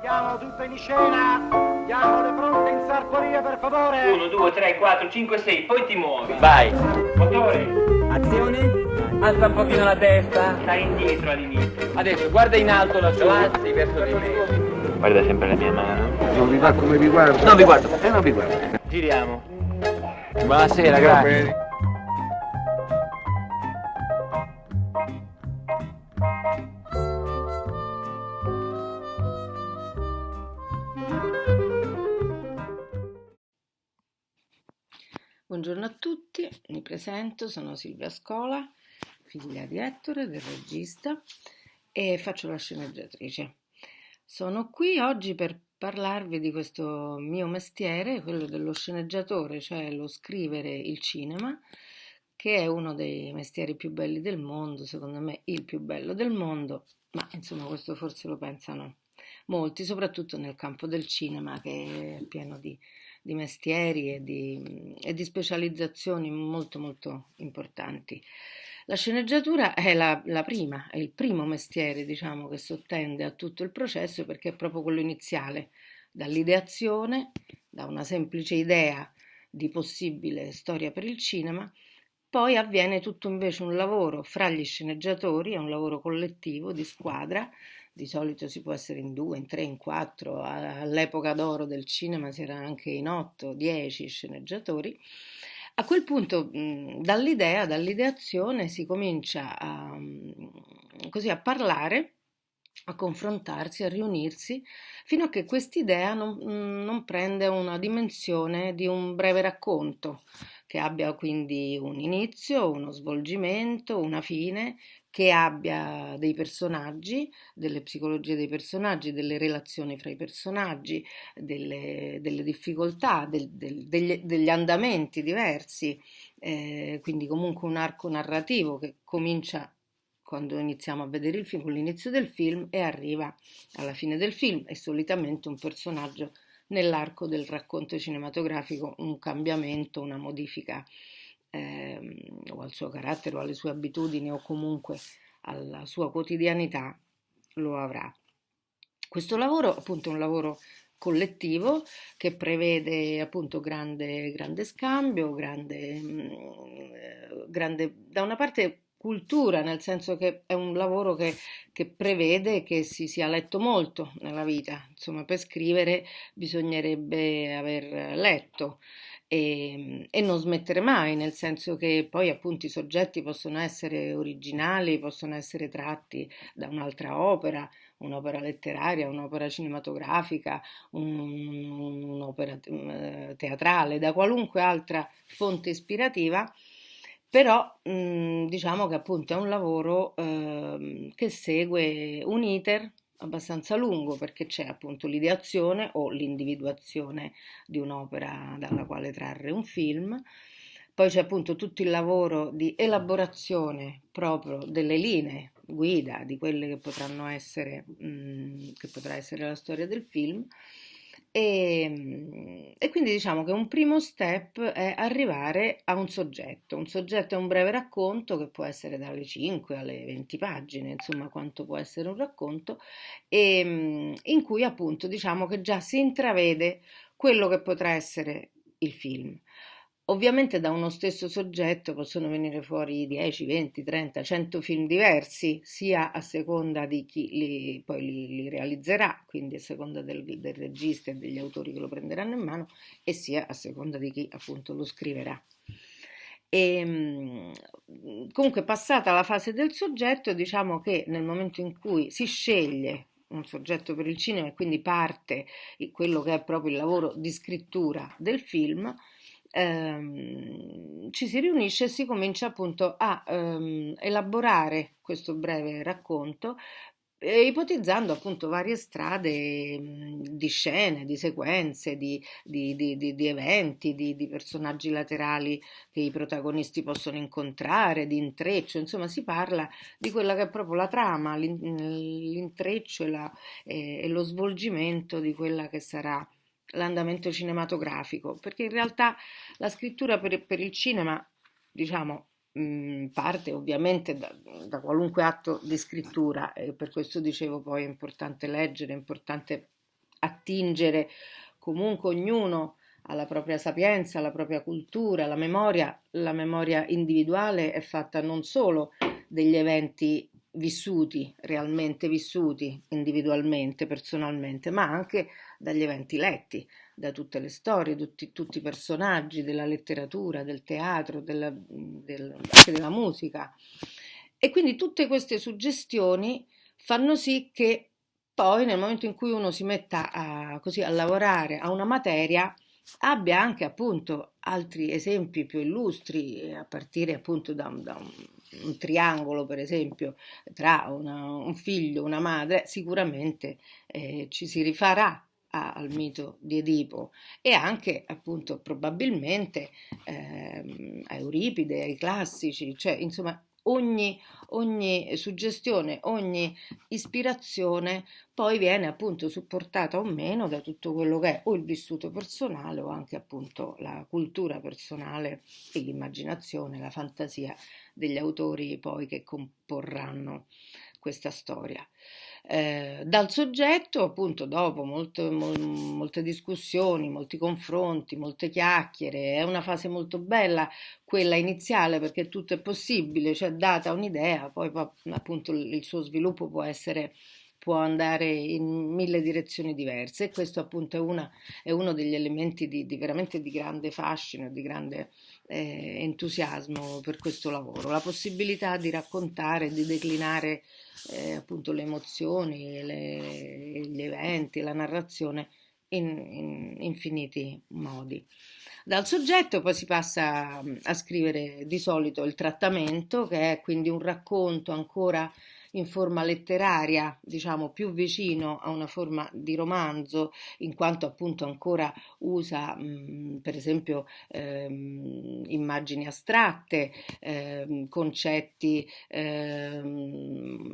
Mettiamo tutto in scena. Diamo le pronte in sartoria, per favore. 1, 2, 3, 4, 5, 6, poi ti muovi. Vai. Motore. Azione. Alza un pochino la testa. Stai indietro all'inizio. Adesso guarda in alto lassù. Avanzi verso di me. Guarda sempre la mia mano. Non vi va come vi guardo? Non vi guardo. Non vi guardo. Giriamo. Buonasera, grazie. Buongiorno a tutti, mi presento, sono Silvia Scola, figlia di Ettore, del regista, e faccio la sceneggiatrice. Sono qui oggi per parlarvi di questo mio mestiere, quello dello sceneggiatore, cioè lo scrivere il cinema, che è uno dei mestieri più belli del mondo, secondo me il più bello del mondo, ma insomma questo forse lo pensano molti, soprattutto nel campo del cinema, che è pieno di mestieri e di specializzazioni molto molto importanti. La sceneggiatura è la prima, è il primo mestiere, diciamo, che sottende a tutto il processo perché è proprio quello iniziale, dall'ideazione, da una semplice idea di possibile storia per il cinema. Poi avviene tutto invece un lavoro fra gli sceneggiatori, è un lavoro collettivo, di squadra, di solito si può essere in 2, in 3, in 4, all'epoca d'oro del cinema si era anche in 8, 10 sceneggiatori. A quel punto, dall'idea, dall'ideazione si comincia così a parlare, a confrontarsi, a riunirsi, fino a che quest'idea non prende una dimensione di un breve racconto, che abbia quindi un inizio, uno svolgimento, una fine, che abbia dei personaggi, delle psicologie dei personaggi, delle relazioni fra i personaggi, delle difficoltà, degli andamenti diversi, quindi comunque un arco narrativo che comincia quando iniziamo a vedere il film, con l'inizio del film e arriva alla fine del film, e solitamente un personaggio nell'arco del racconto cinematografico, un cambiamento, una modifica o al suo carattere o alle sue abitudini o comunque alla sua quotidianità lo avrà. Questo lavoro appunto è un lavoro collettivo che prevede appunto grande scambio, grande da una parte cultura, nel senso che è un lavoro che prevede che si sia letto molto nella vita, insomma per scrivere bisognerebbe aver letto e non smettere mai, nel senso che poi appunto i soggetti possono essere originali, possono essere tratti da un'altra opera, un'opera letteraria, un'opera cinematografica, un'opera teatrale, da qualunque altra fonte ispirativa. Però diciamo che appunto è un lavoro che segue un iter abbastanza lungo perché c'è appunto l'ideazione o l'individuazione di un'opera dalla quale trarre un film, poi c'è appunto tutto il lavoro di elaborazione proprio delle linee guida di quelle che potranno essere, che potrà essere la storia del film. E quindi diciamo che un primo step è arrivare a un soggetto. Un soggetto è un breve racconto che può essere dalle 5 alle 20 pagine, insomma quanto può essere un racconto, in cui appunto diciamo che già si intravede quello che potrà essere il film. Ovviamente da uno stesso soggetto possono venire fuori 10, 20, 30, 100 film diversi, sia a seconda di chi poi li realizzerà, quindi a seconda del regista e degli autori che lo prenderanno in mano, e sia a seconda di chi appunto lo scriverà. Comunque passata la fase del soggetto, diciamo che nel momento in cui si sceglie un soggetto per il cinema e quindi parte quello che è proprio il lavoro di scrittura del film, ci si riunisce e si comincia appunto a elaborare questo breve racconto, ipotizzando appunto varie strade di scene, di sequenze, di eventi, di personaggi laterali che i protagonisti possono incontrare, di intreccio, insomma si parla di quella che è proprio la trama, l'intreccio e lo svolgimento di quella che sarà l'andamento cinematografico, perché in realtà la scrittura per il cinema, diciamo, parte ovviamente da qualunque atto di scrittura, e per questo dicevo poi è importante leggere, è importante attingere comunque ognuno alla propria sapienza, alla propria cultura, la memoria individuale è fatta non solo degli eventi vissuti, realmente vissuti individualmente, personalmente, ma anche dagli eventi letti, da tutte le storie, tutti i personaggi della letteratura, del teatro, anche della musica. E quindi tutte queste suggestioni fanno sì che poi nel momento in cui uno si metta così a lavorare a una materia, abbia anche appunto altri esempi più illustri, a partire appunto da un triangolo, per esempio, tra un figlio e una madre, sicuramente ci si rifarà al mito di Edipo e anche appunto probabilmente a Euripide, ai classici, cioè insomma ogni suggestione, ogni ispirazione poi viene appunto supportata o meno da tutto quello che è o il vissuto personale o anche appunto la cultura personale e l'immaginazione, la fantasia degli autori poi che comporranno questa storia. Dal soggetto, appunto, dopo molte discussioni, molti confronti, molte chiacchiere, è una fase molto bella quella iniziale perché tutto è possibile, cioè data un'idea, poi appunto il suo sviluppo può andare in 1000 direzioni diverse e questo appunto è uno degli elementi veramente di grande fascino, di grande entusiasmo per questo lavoro, la possibilità di raccontare, di declinare appunto le emozioni, gli eventi, la narrazione in infiniti modi. Dal soggetto poi si passa a scrivere di solito il trattamento, che è quindi un racconto ancora in forma letteraria, diciamo più vicino a una forma di romanzo, in quanto appunto ancora usa per esempio immagini astratte, concetti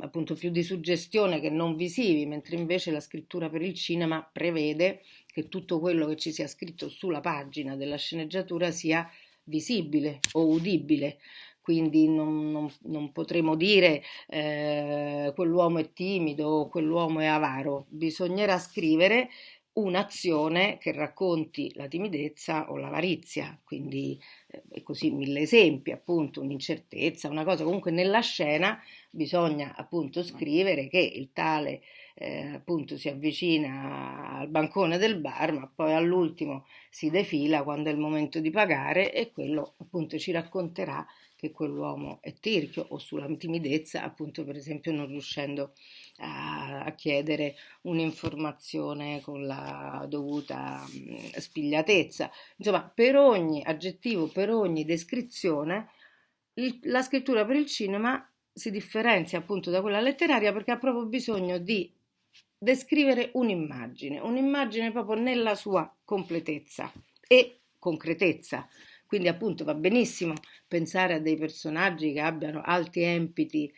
appunto più di suggestione che non visivi, mentre invece la scrittura per il cinema prevede che tutto quello che ci sia scritto sulla pagina della sceneggiatura sia visibile o udibile. Quindi non potremo dire quell'uomo è timido, quell'uomo è avaro, bisognerà scrivere un'azione che racconti la timidezza o l'avarizia, quindi e così 1000 esempi, appunto un'incertezza, una cosa, comunque nella scena bisogna appunto scrivere che il tale appunto si avvicina al bancone del bar, ma poi all'ultimo si defila quando è il momento di pagare e quello appunto ci racconterà che quell'uomo è tirchio o sulla timidezza, appunto per esempio non riuscendo a chiedere un'informazione con la dovuta spigliatezza. Insomma, per ogni aggettivo, per ogni descrizione, la scrittura per il cinema si differenzia appunto da quella letteraria perché ha proprio bisogno di descrivere un'immagine proprio nella sua completezza e concretezza. Quindi appunto va benissimo pensare a dei personaggi che abbiano alti empiti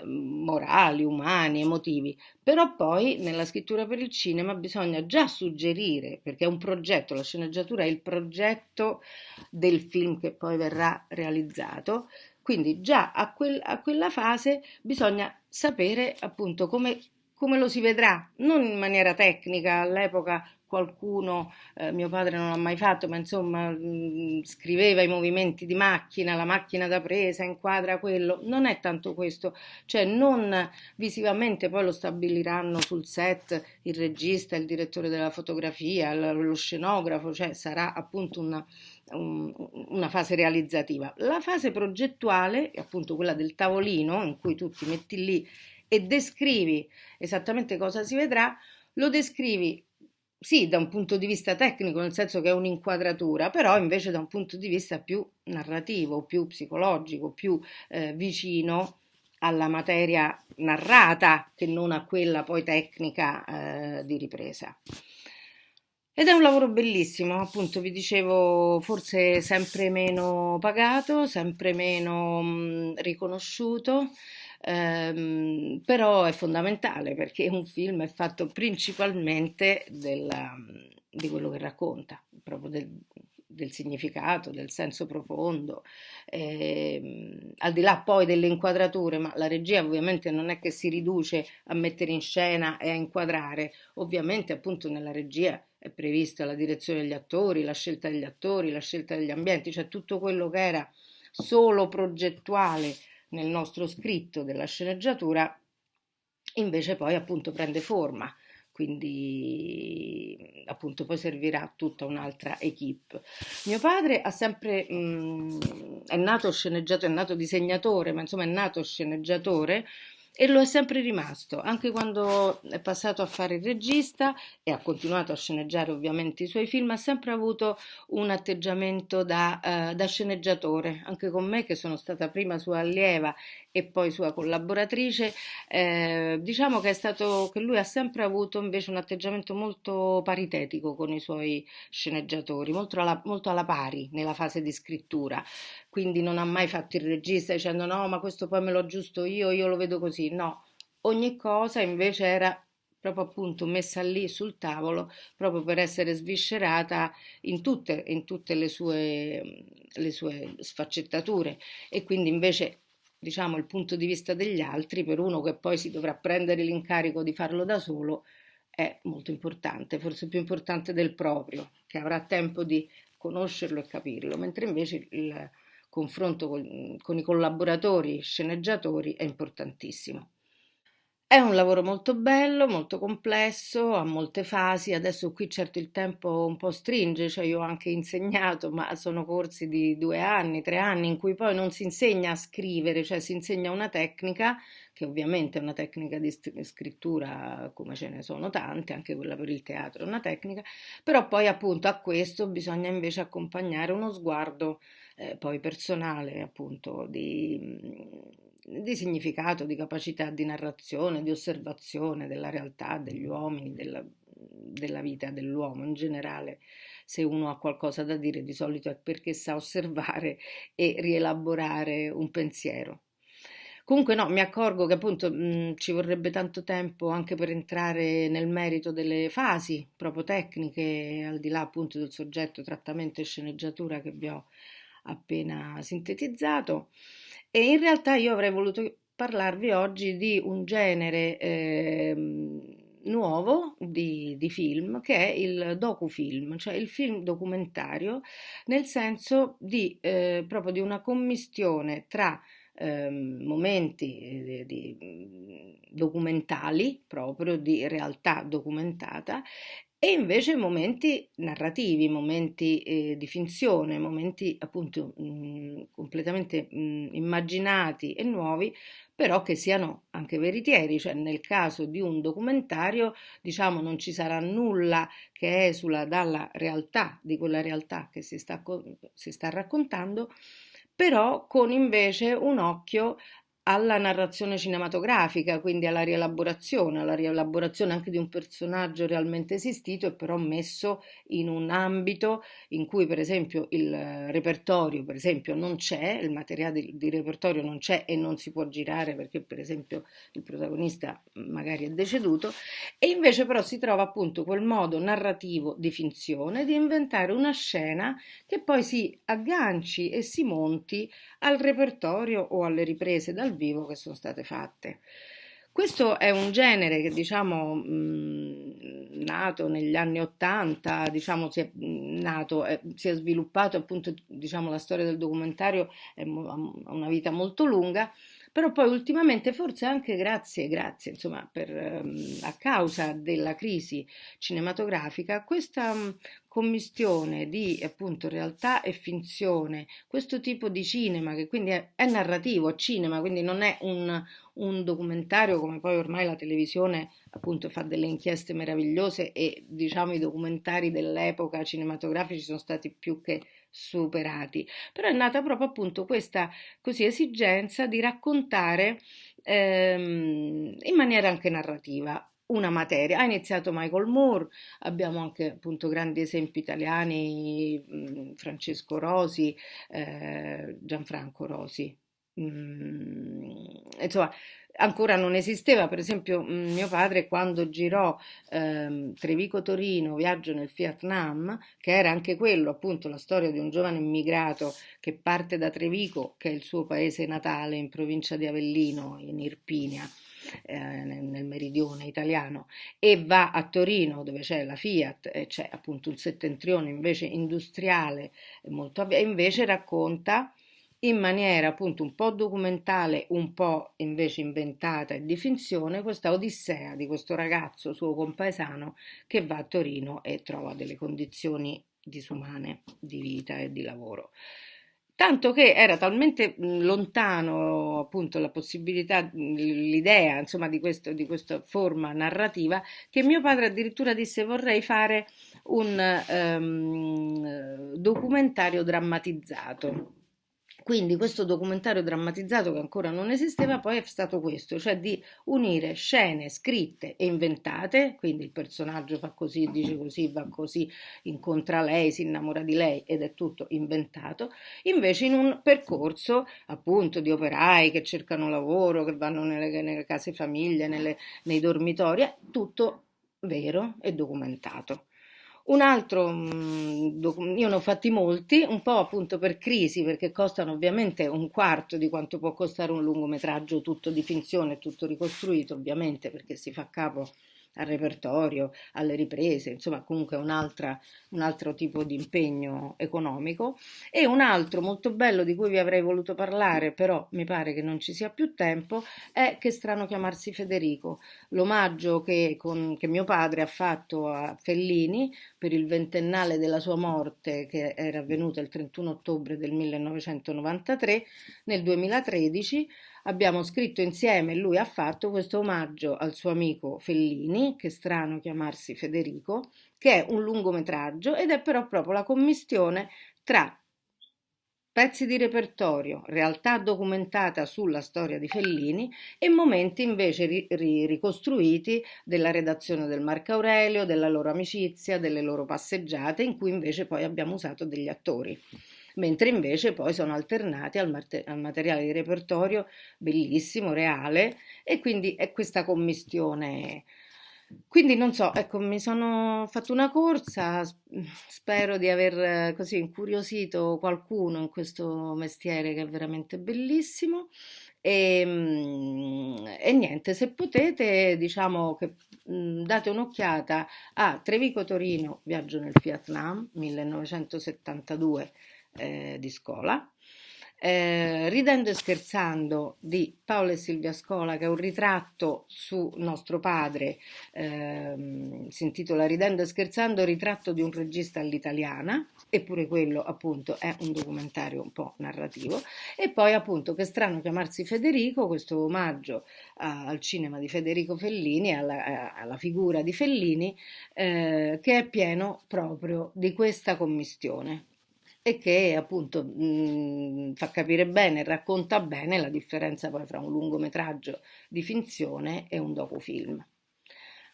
morali, umani, emotivi, però poi nella scrittura per il cinema bisogna già suggerire, perché è un progetto, la sceneggiatura è il progetto del film che poi verrà realizzato, quindi già a quella fase bisogna sapere appunto come lo si vedrà, non in maniera tecnica, all'epoca qualcuno, mio padre non l'ha mai fatto, ma insomma scriveva i movimenti di macchina, la macchina da presa, inquadra quello, non è tanto questo, cioè non visivamente poi lo stabiliranno sul set il regista, il direttore della fotografia, lo scenografo, cioè sarà appunto una fase realizzativa. La fase progettuale è appunto quella del tavolino in cui tu ti metti lì e descrivi esattamente cosa si vedrà, lo descrivi sì da un punto di vista tecnico, nel senso che è un'inquadratura, però invece da un punto di vista più narrativo, più psicologico, più vicino alla materia narrata che non a quella poi tecnica di ripresa. Ed è un lavoro bellissimo, appunto vi dicevo, forse sempre meno pagato, sempre meno riconosciuto, però è fondamentale perché un film è fatto principalmente di quello che racconta, proprio del significato, del senso profondo, al di là poi delle inquadrature, ma la regia ovviamente non è che si riduce a mettere in scena e a inquadrare, ovviamente appunto nella regia è prevista la direzione degli attori, la scelta degli attori, la scelta degli ambienti, cioè tutto quello che era solo progettuale nel nostro scritto della sceneggiatura, invece poi appunto prende forma, quindi appunto poi servirà a tutta un'altra equipe. Mio padre ha sempre, è nato sceneggiatore, è nato disegnatore, ma insomma è nato sceneggiatore e lo è sempre rimasto, anche quando è passato a fare il regista e ha continuato a sceneggiare ovviamente i suoi film, ha sempre avuto un atteggiamento da sceneggiatore, anche con me che sono stata prima sua allieva e poi sua collaboratrice, diciamo che lui ha sempre avuto invece un atteggiamento molto paritetico con i suoi sceneggiatori, molto alla pari nella fase di scrittura, quindi non ha mai fatto il regista dicendo no, ma questo poi me lo aggiusto io lo vedo così, no, ogni cosa invece era proprio appunto messa lì sul tavolo proprio per essere sviscerata in tutte le sue sfaccettature e quindi invece diciamo il punto di vista degli altri per uno che poi si dovrà prendere l'incarico di farlo da solo è molto importante, forse più importante del proprio, che avrà tempo di conoscerlo e capirlo, mentre invece il confronto con i collaboratori sceneggiatori è importantissimo. È un lavoro molto bello, molto complesso, ha molte fasi. Adesso qui certo il tempo un po' stringe, cioè io ho anche insegnato, ma sono corsi di 2 anni, 3 anni, in cui poi non si insegna a scrivere, cioè si insegna una tecnica, che ovviamente è una tecnica di scrittura, come ce ne sono tante, anche quella per il teatro è una tecnica, però poi appunto a questo bisogna invece accompagnare uno sguardo poi personale, appunto, di significato, di capacità di narrazione, di osservazione della realtà, degli uomini, della vita dell'uomo in generale. Se uno ha qualcosa da dire, di solito è perché sa osservare e rielaborare un pensiero. Comunque no, mi accorgo che appunto ci vorrebbe tanto tempo anche per entrare nel merito delle fasi proprio tecniche, al di là appunto del soggetto, trattamento e sceneggiatura che vi ho appena sintetizzato. E in realtà io avrei voluto parlarvi oggi di un genere nuovo di film che è il docufilm, cioè il film documentario, nel senso proprio di una commistione tra momenti documentali, proprio di realtà documentata, e invece momenti narrativi, momenti di finzione, momenti appunto completamente immaginati e nuovi, però che siano anche veritieri, cioè nel caso di un documentario, diciamo, non ci sarà nulla che esula dalla realtà, di quella realtà che si sta raccontando, però con invece un occhio alla narrazione cinematografica, quindi alla rielaborazione anche di un personaggio realmente esistito e però messo in un ambito in cui per esempio il repertorio per esempio non c'è, il materiale di repertorio non c'è e non si può girare perché per esempio il protagonista magari è deceduto e invece però si trova appunto quel modo narrativo di finzione di inventare una scena che poi si agganci e si monti al repertorio o alle riprese dal vivo che sono state fatte. Questo è un genere che diciamo nato negli anni '80, diciamo si è sviluppato appunto, diciamo la storia del documentario ha una vita molto lunga, però poi ultimamente forse anche grazie insomma a causa della crisi cinematografica questa commistione di appunto realtà e finzione, questo tipo di cinema che quindi è narrativo, è cinema, quindi non è un documentario come poi ormai la televisione appunto fa delle inchieste meravigliose e diciamo i documentari dell'epoca cinematografici sono stati più che superati, però è nata proprio appunto questa così esigenza di raccontare in maniera anche narrativa una materia. Ha iniziato Michael Moore, abbiamo anche appunto grandi esempi italiani, Francesco Rosi, Gianfranco Rosi, insomma, ancora non esisteva. Per esempio, mio padre quando girò Trevico-Torino, Viaggio nel Vietnam, che era anche quello appunto la storia di un giovane immigrato che parte da Trevico, che è il suo paese natale in provincia di Avellino, in Irpinia, nel meridione italiano, e va a Torino dove c'è la Fiat e c'è appunto un settentrione invece industriale molto e invece racconta in maniera appunto un po' documentale, un po' invece inventata e di finzione, questa odissea di questo ragazzo suo compaesano che va a Torino e trova delle condizioni disumane di vita e di lavoro. Tanto che era talmente lontano appunto la possibilità, l'idea insomma di questa forma narrativa, che mio padre addirittura disse vorrei fare un documentario drammatizzato. Quindi questo documentario drammatizzato che ancora non esisteva poi è stato questo, cioè di unire scene scritte e inventate, quindi il personaggio fa così, dice così, va così, incontra lei, si innamora di lei ed è tutto inventato, invece in un percorso appunto di operai che cercano lavoro, che vanno nelle case famiglie, nei dormitori, è tutto vero e documentato. Un altro, io ne ho fatti molti, un po' appunto per crisi, perché costano ovviamente un quarto di quanto può costare un lungometraggio tutto di finzione, tutto ricostruito, ovviamente, perché si fa capo al repertorio, alle riprese, insomma comunque è un altro tipo di impegno economico. E un altro molto bello di cui vi avrei voluto parlare, però mi pare che non ci sia più tempo, è Che strano chiamarsi Federico, l'omaggio che mio padre ha fatto a Fellini per il ventennale della sua morte, che era avvenuta il 31 ottobre del 1993. Nel 2013 abbiamo scritto insieme, lui ha fatto questo omaggio al suo amico Fellini, Che strano chiamarsi Federico, che è un lungometraggio ed è però proprio la commistione tra pezzi di repertorio, realtà documentata sulla storia di Fellini e momenti invece ricostruiti della redazione del Marco Aurelio, della loro amicizia, delle loro passeggiate, in cui invece poi abbiamo usato degli attori. Mentre invece poi sono alternati al materiale di repertorio bellissimo, reale, e quindi è questa commistione. Quindi non so, ecco, mi sono fatto una corsa, spero di aver così incuriosito qualcuno in questo mestiere che è veramente bellissimo. E niente, se potete, diciamo che date un'occhiata a Trevico Torino, Viaggio nel Vietnam, 1972 di Scola. Ridendo e scherzando di Paolo e Silvia Scola, che è un ritratto su nostro padre, si intitola Ridendo e scherzando, ritratto di un regista all'italiana, eppure quello appunto è un documentario un po' narrativo. E poi appunto Che strano chiamarsi Federico, questo omaggio al cinema di Federico Fellini, alla figura di Fellini, che è pieno proprio di questa commistione e che appunto fa capire bene, racconta bene la differenza poi fra un lungometraggio di finzione e un docufilm.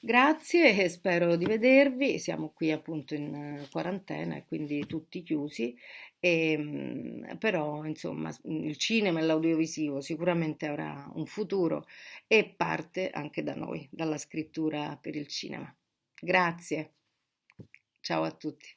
Grazie e spero di vedervi. Siamo qui appunto in quarantena e quindi tutti chiusi, però insomma il cinema e l'audiovisivo sicuramente avrà un futuro e parte anche da noi, dalla scrittura per il cinema. Grazie, ciao a tutti.